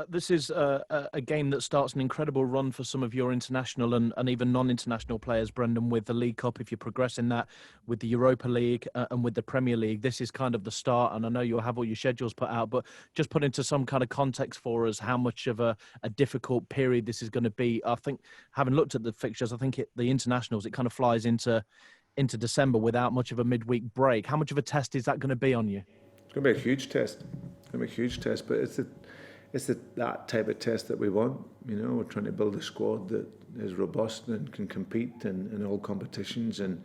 This is a game that starts an incredible run for some of your international and even non-international players, Brendan, with the League Cup. If you progress in that, with the Europa League and with the Premier League, this is kind of the start. And I know you'll have all your schedules put out, but just put into some kind of context for us how much of a difficult period this is going to be. I think, having looked at the fixtures, I think the internationals, it kind of flies into December without much of a midweek break. How much of a test is that going to be on you? It's going to be a huge test. It's going to be a huge test, but it's that type of test that we want. We're trying to build a squad that is robust and can compete in all competitions. And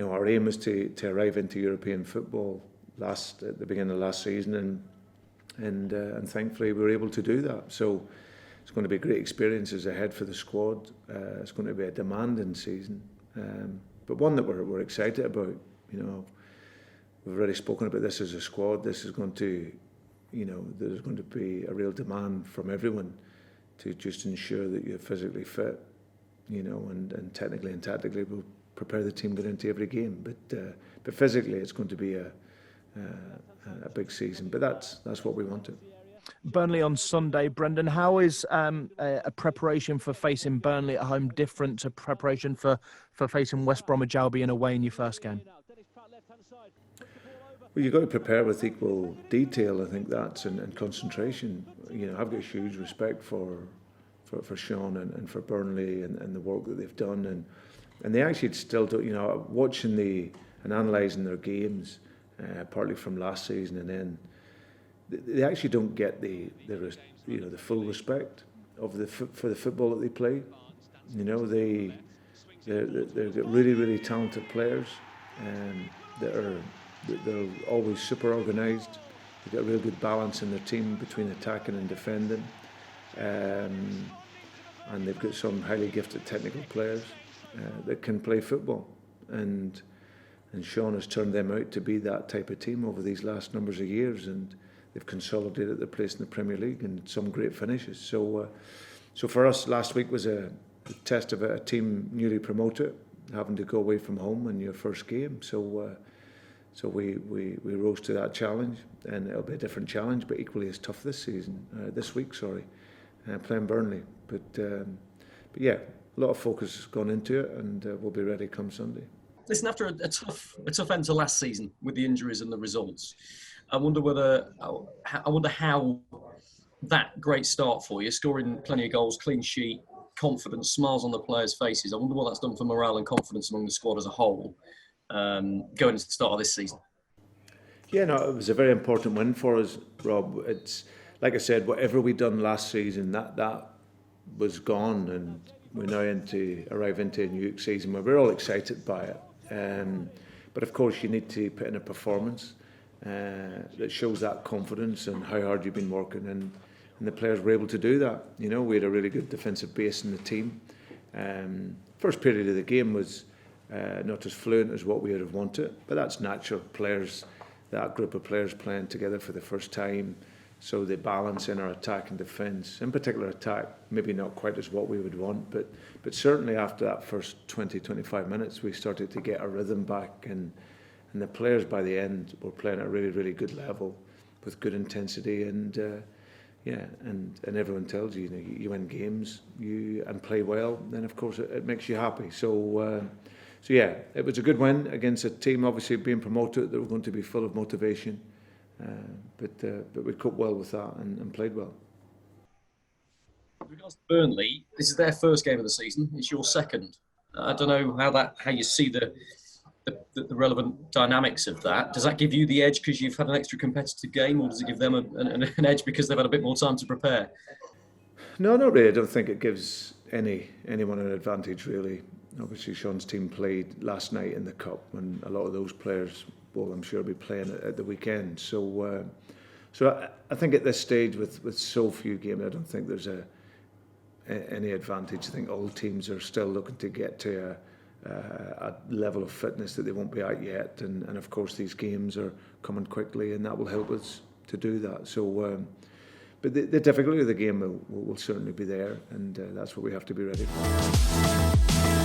our aim is to arrive into European football at the beginning of last season, and thankfully we were able to do that. So it's going to be great experiences ahead for the squad. It's going to be a demanding season, but one that we're excited about. We've already spoken about this as a squad. This is going to there's going to be a real demand from everyone to just ensure that you're physically fit, and technically and tactically we'll prepare the team going into every game. But physically it's going to be a big season. But that's what we wanted. Burnley on Sunday, Brendan. How is a preparation for facing Burnley at home different to preparation for facing West Bromwich Albion away in your first game? Well, you've got to prepare with equal detail, I think and concentration. I've got huge respect for Sean and for Burnley and the work that they've done, and they actually still do. Watching and analysing their games, partly from last season, and then they actually don't get the full respect for the football that they play. They've got really, really talented players they're always super organised. They've got a real good balance in their team between attacking and defending, and they've got some highly gifted technical players that can play football, and Sean has turned them out to be that type of team over these last numbers of years, and they've consolidated their place in the Premier League and some great finishes. So for us, last week was a test of a team newly promoted, having to go away from home in your first game. So we rose to that challenge, and it'll be a different challenge, but equally as tough this week, playing Burnley. But yeah, a lot of focus has gone into it, and we'll be ready come Sunday. Listen, after a tough end to last season with the injuries and the results, I wonder how that great start for you, scoring plenty of goals, clean sheet, confidence, smiles on the players' faces. I wonder what that's done for morale and confidence among the squad as a whole. Going into the start of this season. Yeah, no, it was a very important win for us, Rob. It's like I said, whatever we done last season, that was gone, and we're now arrive into a new season where we're all excited by it. But of course, you need to put in a performance that shows that confidence and how hard you've been working, and the players were able to do that. We had a really good defensive base in the team. First period of the game was not as fluent as what we would have wanted, but that's natural. That group of players playing together for the first time, so they balance in our attack and defence. In particular, attack maybe not quite as what we would want, but certainly after that first 20-25 minutes, we started to get our rhythm back, and the players by the end were playing at a really, really good level with good intensity, and everyone tells you, you win games, and play well, then of course it makes you happy. So yeah, it was a good win against a team obviously being promoted that were going to be full of motivation, but we coped well with that and played well. With regards to Burnley, this is their first game of the season. It's your second. I don't know how you see the relevant dynamics of that. Does that give you the edge because you've had an extra competitive game, or does it give them an edge because they've had a bit more time to prepare? No, not really. I don't think it gives anyone an advantage really. Obviously, Sean's team played last night in the Cup, and a lot of those players will, I'm sure, be playing at the weekend. So I think at this stage, with so few games, I don't think there's any advantage. I think all teams are still looking to get to a level of fitness that they won't be at yet, and of course these games are coming quickly, and that will help us to do that. So, but the difficulty of the game will certainly be there, and that's what we have to be ready for.